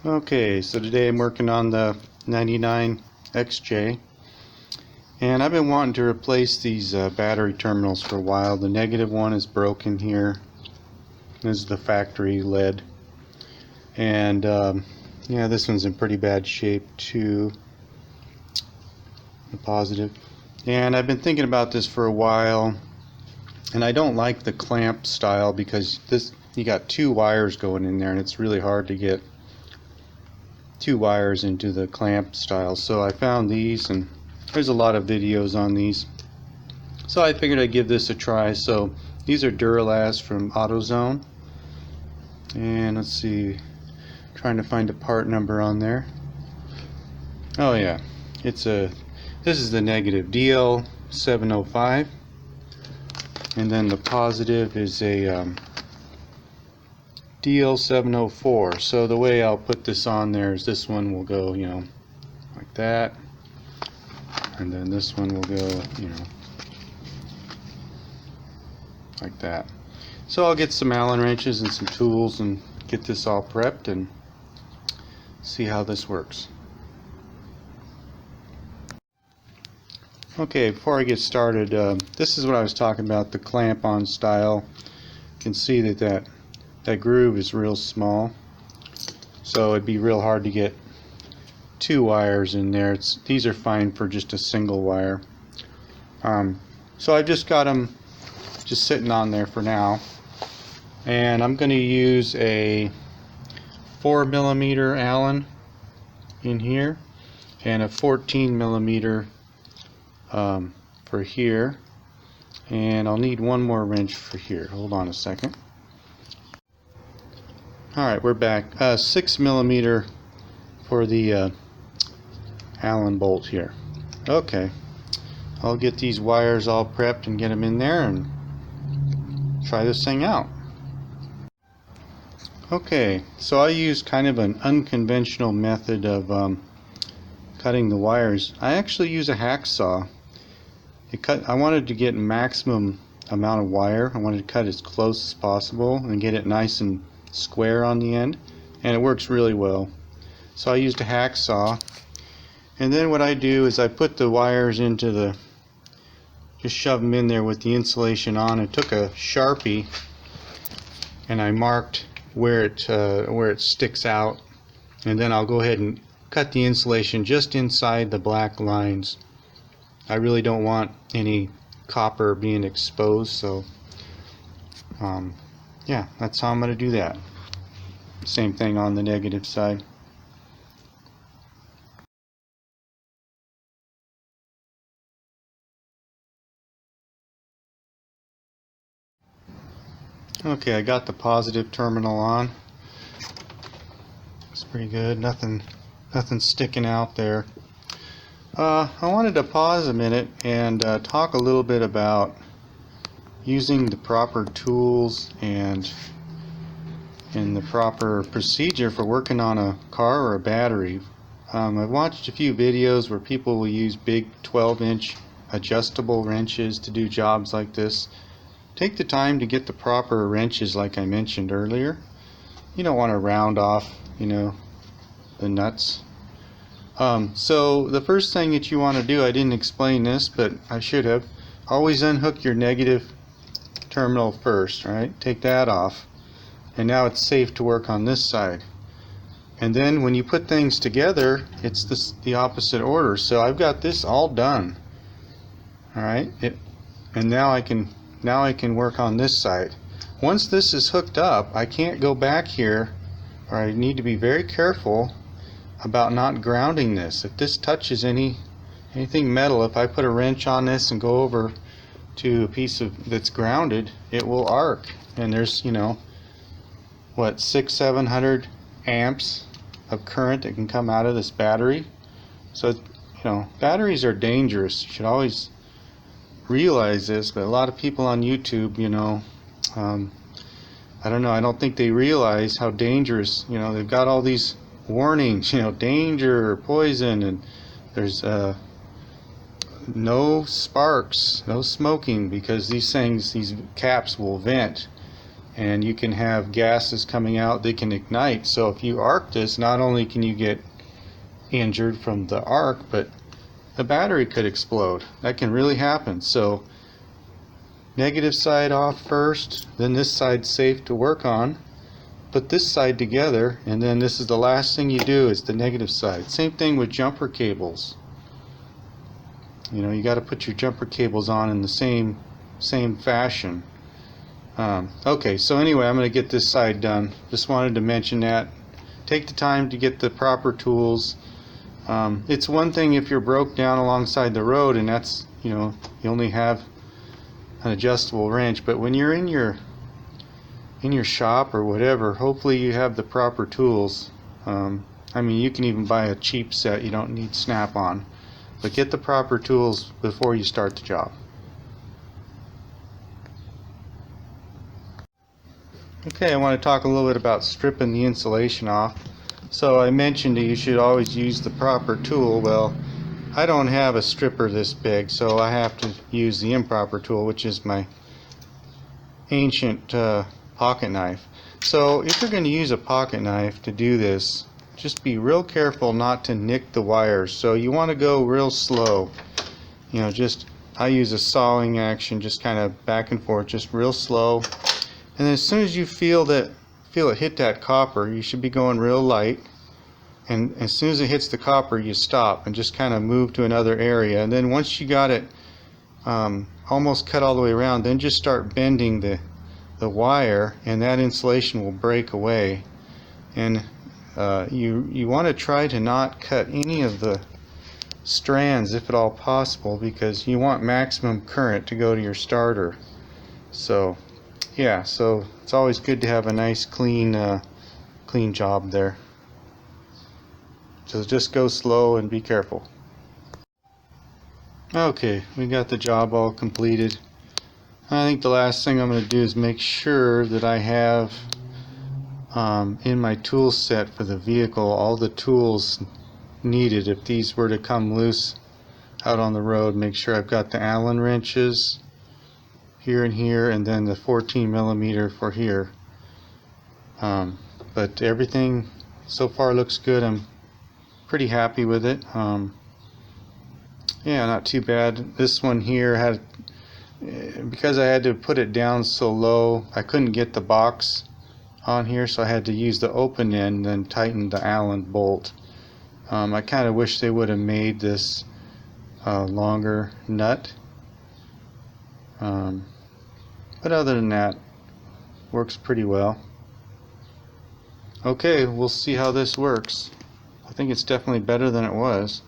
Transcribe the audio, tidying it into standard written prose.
Okay, so today I'm working on the 99XJ, and I've been wanting to replace these battery terminals for a while. The negative one is broken here. This is the factory lead, and yeah, this one's in pretty bad shape too, the positive. And I've been thinking about this for a while, and I don't like the clamp style because you got two wires going in there, and it's really hard to get two wires into the clamp style. So I found these, and there's a lot of videos on these, so I figured I'd give this a try. So these are Duralast from Autozone, and let's see, trying to find a part number on there. Oh yeah, this is the negative DL705, and then the positive is a DL704. So the way I'll put this on there is this one will go, like that, and then this one will go, like that. So I'll get some Allen wrenches and some tools and get this all prepped and see how this works. Okay, before I get started, this is what I was talking about, the clamp on style. You can see that groove is real small, so it'd be real hard to get two wires in there. These are fine for just a single wire. So I just got them just sitting on there for now, and I'm going to use a 4mm Allen in here and a 14mm for here, and I'll need one more wrench for here. Hold on a second. Alright, we're back. 6mm for the Allen bolt here. Okay, I'll get these wires all prepped and get them in there and try this thing out. Okay, so I use kind of an unconventional method of cutting the wires. I actually use a hacksaw. I wanted to get maximum amount of wire. I wanted to cut as close as possible and get it nice and square on the end, and it works really well. So I used a hacksaw, and then what I do is I put the wires into just shove them in there with the insulation on. I took a Sharpie and I marked where it sticks out, and then I'll go ahead and cut the insulation just inside the black lines. I really don't want any copper being exposed, so yeah, that's how I'm going to do that. Same thing on the negative side. Okay, I got the positive terminal on. It's pretty good. Nothing sticking out there. I wanted to pause a minute and talk a little bit about using the proper tools and the proper procedure for working on a car or a battery. I've watched a few videos where people will use big 12-inch adjustable wrenches to do jobs like this. Take the time to get the proper wrenches like I mentioned earlier. You don't want to round off, the nuts. So the first thing that you want to do, I didn't explain this, but I should have, always unhook your negative terminal first, right? Take that off, and now it's safe to work on this side. And then when you put things together, it's the opposite order. So I've got this all done. Alright, and now I can work on this side. Once this is hooked up, I can't go back here, or I need to be very careful about not grounding this. If this touches anything metal, if I put a wrench on this and go over to a piece that's grounded, it will arc. And there's, what, 600-700 amps of current that can come out of this battery. So, batteries are dangerous. You should always realize this, but a lot of people on YouTube, I don't know, I don't think they realize how dangerous, they've got all these warnings, danger, poison, and there's no sparks, no smoking, because these caps will vent, and you can have gases coming out that can ignite. So if you arc this, not only can you get injured from the arc, but the battery could explode. That can really happen. So negative side off first, then this side's safe to work on. Put this side together, and then this is the last thing you do, is the negative side. Same thing with jumper cables. You know, you got to put your jumper cables on in the same fashion. Okay, so anyway, I'm going to get this side done. Just wanted to mention that. Take the time to get the proper tools. It's one thing if you're broke down alongside the road and that's, you know, you only have an adjustable wrench, but when you're in your shop or whatever, hopefully you have the proper tools. I mean, you can even buy a cheap set, you don't need snap-on, but get the proper tools before you start the job. Okay, I want to talk a little bit about stripping the insulation off. So I mentioned that you should always use the proper tool. Well, I don't have a stripper this big, so I have to use the improper tool, which is my ancient pocket knife. So if you're going to use a pocket knife to do this, just be real careful not to nick the wires. So you want to go real slow. You know, just, I use a sawing action, just kind of back and forth, just real slow. And then as soon as you feel it hit that copper, you should be going real light. And as soon as it hits the copper, you stop and just kind of move to another area. And then once you got it almost cut all the way around, then just start bending the wire, and that insulation will break away. And you want to try to not cut any of the strands if at all possible, because you want maximum current to go to your starter. So yeah, so it's always good to have a nice clean job there. So just go slow and be careful. Okay, we got the job all completed. I think the last thing I'm going to do is make sure that I have in my tool set for the vehicle all the tools needed if these were to come loose out on the road. Make sure I've got the Allen wrenches here and here, and then the 14mm for here. But everything so far looks good. I'm pretty happy with it. Yeah, not too bad. This one here had, because I had to put it down so low, I couldn't get the box on here, so I had to use the open end and then tighten the Allen bolt. I kind of wish they would have made this longer nut. But other than that, works pretty well. Okay, we'll see how this works. I think it's definitely better than it was.